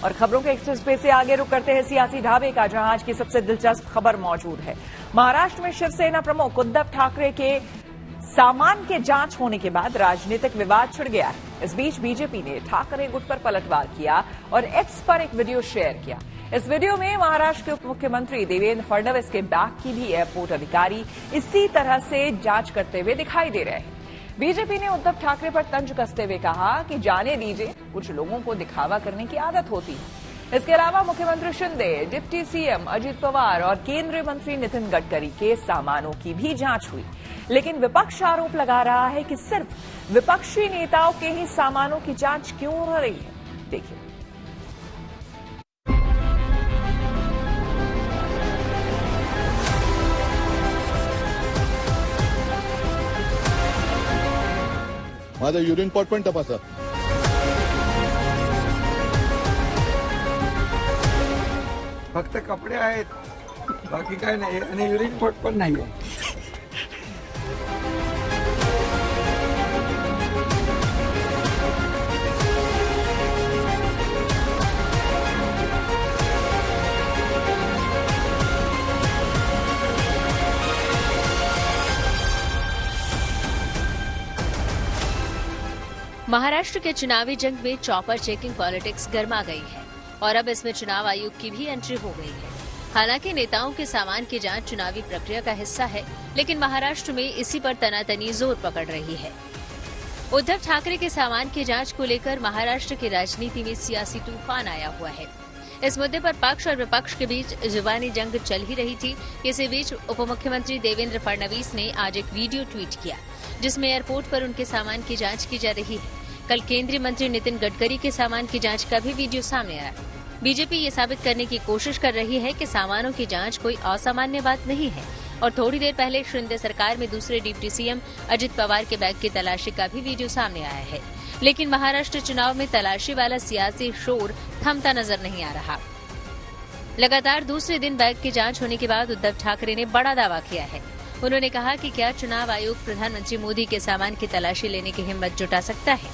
और खबरों के एक्सप्रेस पे से आगे रुक करते हैं सियासी ढाबे का, जहां आज की सबसे दिलचस्प खबर मौजूद है। महाराष्ट्र में शिवसेना प्रमुख उद्धव ठाकरे के सामान के जांच होने के बाद राजनीतिक विवाद छिड़ गया है। इस बीच बीजेपी ने ठाकरे गुट पर पलटवार किया और एक्स पर एक वीडियो शेयर किया। इस वीडियो में महाराष्ट्र के उप मुख्यमंत्री देवेंद्र फडणवीस के बैग की भी एयरपोर्ट अधिकारी इसी तरह से जांच करते हुए दिखाई दे रहे हैं। बीजेपी ने उद्धव ठाकरे पर तंज कसते हुए कहा कि जाने दीजिए, कुछ लोगों को दिखावा करने की आदत होती है। इसके अलावा मुख्यमंत्री शिंदे, डिप्टी सीएम अजित पवार और केंद्रीय मंत्री नितिन गडकरी के सामानों की भी जांच हुई। लेकिन विपक्ष आरोप लगा रहा है कि सिर्फ विपक्षी नेताओं के ही सामानों की जांच क्यों हो रही है। देखिए, माझा युरिन पॉट पण तपासा। फक्त कपडे आहेत, बाकी काय नाही, आणि युरिन पॉट पण नाहीये। महाराष्ट्र के चुनावी जंग में चॉपर चेकिंग पॉलिटिक्स गर्मा गई है और अब इसमें चुनाव आयोग की भी एंट्री हो गई है। हालांकि नेताओं के सामान की जांच चुनावी प्रक्रिया का हिस्सा है, लेकिन महाराष्ट्र में इसी पर तनातनी जोर पकड़ रही है। उद्धव ठाकरे के सामान की जांच को लेकर महाराष्ट्र की राजनीति में सियासी तूफान आया हुआ है। इस मुद्दे पर पक्ष और विपक्ष के बीच जुबानी जंग चल ही रही थी। इसी बीच उप मुख्यमंत्री देवेंद्र फडणवीस ने आज एक वीडियो ट्वीट किया, जिसमें एयरपोर्ट पर उनके सामान की जांच की जा रही है। कल केंद्रीय मंत्री नितिन गडकरी के सामान की जांच का भी वीडियो सामने आया। बीजेपी ये साबित करने की कोशिश कर रही है कि सामानों की जांच कोई असामान्य बात नहीं है और थोड़ी देर पहले शिंदे सरकार में दूसरे डिप्टी सीएम अजित पवार के बैग की तलाशी का भी वीडियो सामने आया है। लेकिन महाराष्ट्र चुनाव में तलाशी वाला सियासी शोर थमता नजर नहीं आ रहा। लगातार दूसरे दिन बैग की जांच होने के बाद उद्धव ठाकरे ने बड़ा दावा किया है। उन्होंने कहा कि क्या चुनाव आयोग प्रधानमंत्री मोदी के सामान की तलाशी लेने की हिम्मत जुटा सकता है।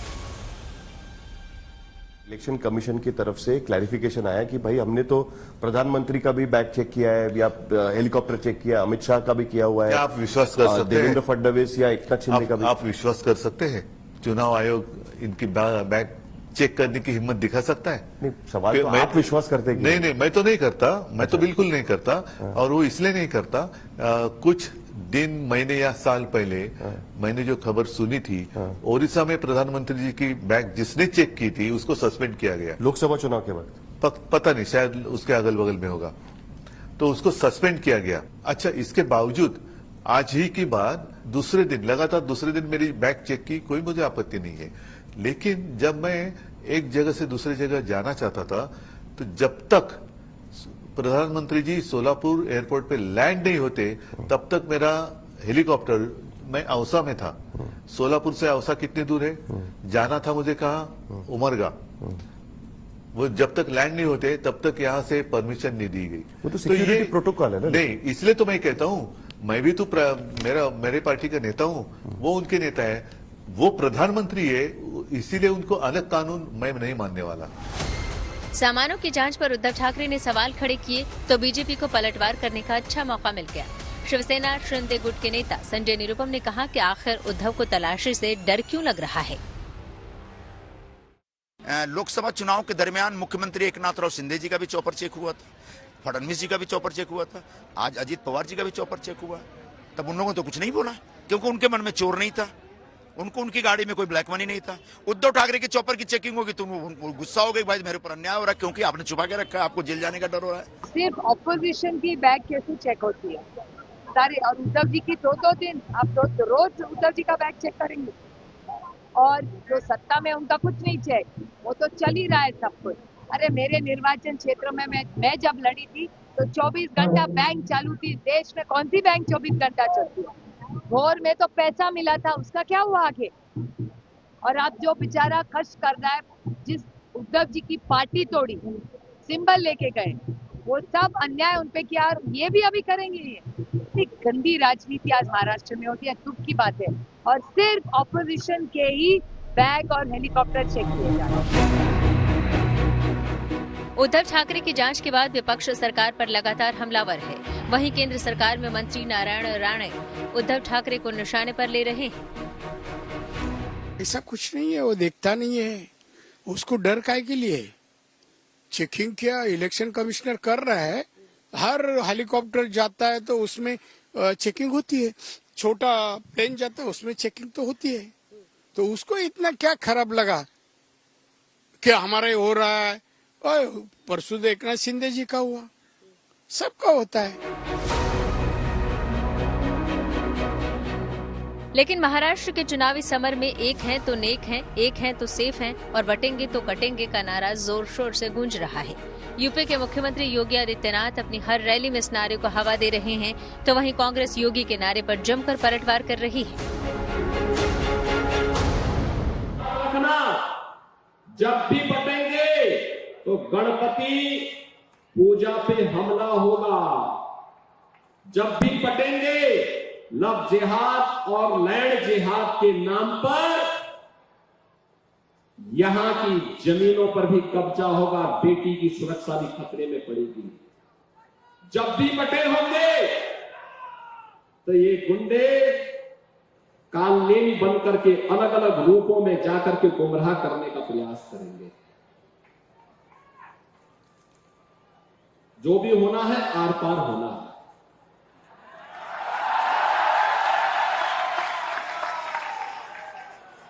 इलेक्शन कमीशन की तरफ से क्लैरिफिकेशन आया कि भाई हमने तो प्रधानमंत्री का भी बैग चेक किया है या हेलीकॉप्टर चेक किया, अमित शाह का भी किया हुआ है। आप विश्वास कर सकते हैं देवेंद्र फडणवीस या एकनाथ शिंदे का भी आप विश्वास कर सकते हैं चुनाव आयोग इनकी बैग चेक करने की हिम्मत दिखा सकता है? नहीं, सवाल तो आप विश्वास करते हैं? नहीं, मैं तो नहीं करता, मैं तो बिल्कुल नहीं करता। और वो इसलिए नहीं करता, कुछ दिन, महीने या साल पहले मैंने जो खबर सुनी थी, ओडिशा में प्रधानमंत्री जी की बैग जिसने चेक की थी उसको सस्पेंड किया गया लोकसभा चुनाव के वक्त। पता नहीं, शायद उसके अगल बगल में होगा, तो उसको सस्पेंड किया गया। अच्छा, इसके बावजूद आज ही की बात दूसरे दिन, लगातार दूसरे दिन मेरी बैग चेक की, कोई मुझे आपत्ति नहीं है। लेकिन जब मैं एक जगह से दूसरी जगह जाना चाहता था, तो जब तक प्रधानमंत्री जी सोलापुर एयरपोर्ट पे लैंड नहीं होते, तब तक मेरा हेलीकॉप्टर, मैं औसा में था, सोलापुर से औसा कितनी दूर है, जाना था मुझे कहा, उमरगा, वो जब तक लैंड नहीं होते तब तक यहाँ से परमिशन नहीं दी गई। वो तो सिक्योरिटी प्रोटोकॉल है ना? नहीं, इसलिए तो मैं कहता हूँ, मैं भी तो मेरे पार्टी का नेता हूँ, वो उनके नेता है, वो प्रधानमंत्री है, इसीलिए उनको अलग कानून मैं नहीं मानने वाला। सामानों की जांच पर उद्धव ठाकरे ने सवाल खड़े किए तो बीजेपी को पलटवार करने का अच्छा मौका मिल गया। शिवसेना शिंदे गुट के नेता संजय निरुपम ने कहा कि आखिर उद्धव को तलाशी से डर क्यों लग रहा है। लोकसभा चुनाव के दरमियान मुख्यमंत्री एकनाथ राव शिंदे जी का भी चौपर चेक हुआ था, फडणवीस जी का भी चौपर चेक हुआ था, आज अजित पवार जी का भी चौपर चेक हुआ। तब उन लोगों ने तो कुछ नहीं बोला, क्योंकि उनके मन में चोर नहीं था, उनको उनकी गाड़ी में कोई ब्लैक मनी नहीं था। उद्धव ठाकरे की चौपर की चेकिंग होगी तो उनको गुस्सा हो गई, भाई मेरे ऊपर अन्याय हो रहा है, क्योंकि आपने छुपा के रखा है, आपको जेल जाने का डर हो रहा है। सिर्फ ऑपोजिशन की बैग कैसे चेक होती है सारे, और उद्धव जी की दो दिन आप रोज उद्धव जी का बैग चेक करेंगे, और जो सत्ता में उनका कुछ नहीं चेक, वो तो चल ही रहा है सब कुछ। अरे मेरे निर्वाचन क्षेत्र में मैं जब लड़ी थी तो 24 घंटा बैंक चालू थी। देश में कौन सी बैंक 24 घंटा चलती है? भोर में तो पैसा मिला था, उसका क्या हुआ आगे? और अब जो बेचारा खर्च कर रहा है, जिस उद्धव जी की पार्टी तोड़ी, सिंबल लेके गए, वो सब अन्याय उनपे किया, और ये भी अभी करेंगे। ये इतनी गंदी राजनीति आज महाराष्ट्र में होती है, दुख की बात है। और सिर्फ ऑपोजिशन के ही बैग और हेलीकॉप्टर चेक किए जा रहे हैं। उद्धव ठाकरे की जांच के बाद विपक्ष सरकार पर लगातार हमलावर है। वहीं केंद्र सरकार में मंत्री नारायण राणे उद्धव ठाकरे को निशाने पर ले रहे हैं। ऐसा कुछ नहीं है, वो देखता नहीं है, उसको डर काहे के लिए? चेकिंग क्या इलेक्शन कमिश्नर कर रहा है, हर हेलीकॉप्टर जाता है तो उसमें चेकिंग होती है, छोटा प्लेन जाता है उसमें चेकिंग तो होती है। तो उसको इतना क्या खराब लगा कि हमारा हो रहा है? और परसों एकनाथ शिंदे जी का हुआ, सबका होता है। लेकिन महाराष्ट्र के चुनावी समर में एक हैं तो नेक हैं, एक हैं तो सेफ हैं और बटेंगे तो कटेंगे का नारा जोर शोर से गूंज रहा है। यूपी के मुख्यमंत्री योगी आदित्यनाथ अपनी हर रैली में इस नारे को हवा दे रहे हैं, तो वहीं कांग्रेस योगी के नारे पर जमकर पलटवार कर रही है। जब भी बटेंगे तो गणपति पूजा पे हमला होगा। जब भी बटेंगे लव जिहाद और लैंड जिहाद के नाम पर यहां की जमीनों पर भी कब्जा होगा, बेटी की सुरक्षा भी खतरे में पड़ेगी। जब भी बटे होंगे तो ये गुंडे कालनेमी बन करके अलग अलग रूपों में जाकर के गुमराह करने का प्रयास करेंगे। जो भी होना है आर पार होना है।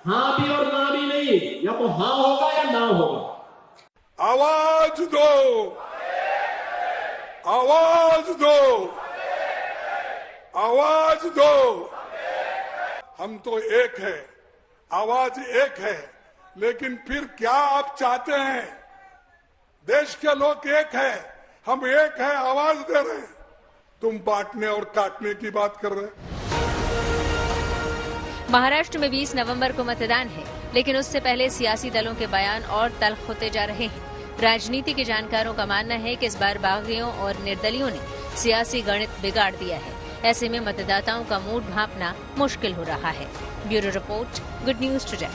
हाँ भी और ना भी नहीं, या तो हाँ होगा या ना होगा। आवाज दो, आवाज दो, आवाज दो। हम तो एक है, आवाज एक है, लेकिन फिर क्या आप चाहते हैं? देश के लोग एक है, हम एक है, आवाज दे रहे हैं, तुम बांटने और काटने की बात कर रहे हैं। महाराष्ट्र में 20 नवंबर को मतदान है, लेकिन उससे पहले सियासी दलों के बयान और तल्ख होते जा रहे हैं। राजनीति के जानकारों का मानना है कि इस बार बागियों और निर्दलियों ने सियासी गणित बिगाड़ दिया है। ऐसे में मतदाताओं का मूड भांपना मुश्किल हो रहा है। Bureau report, good news today.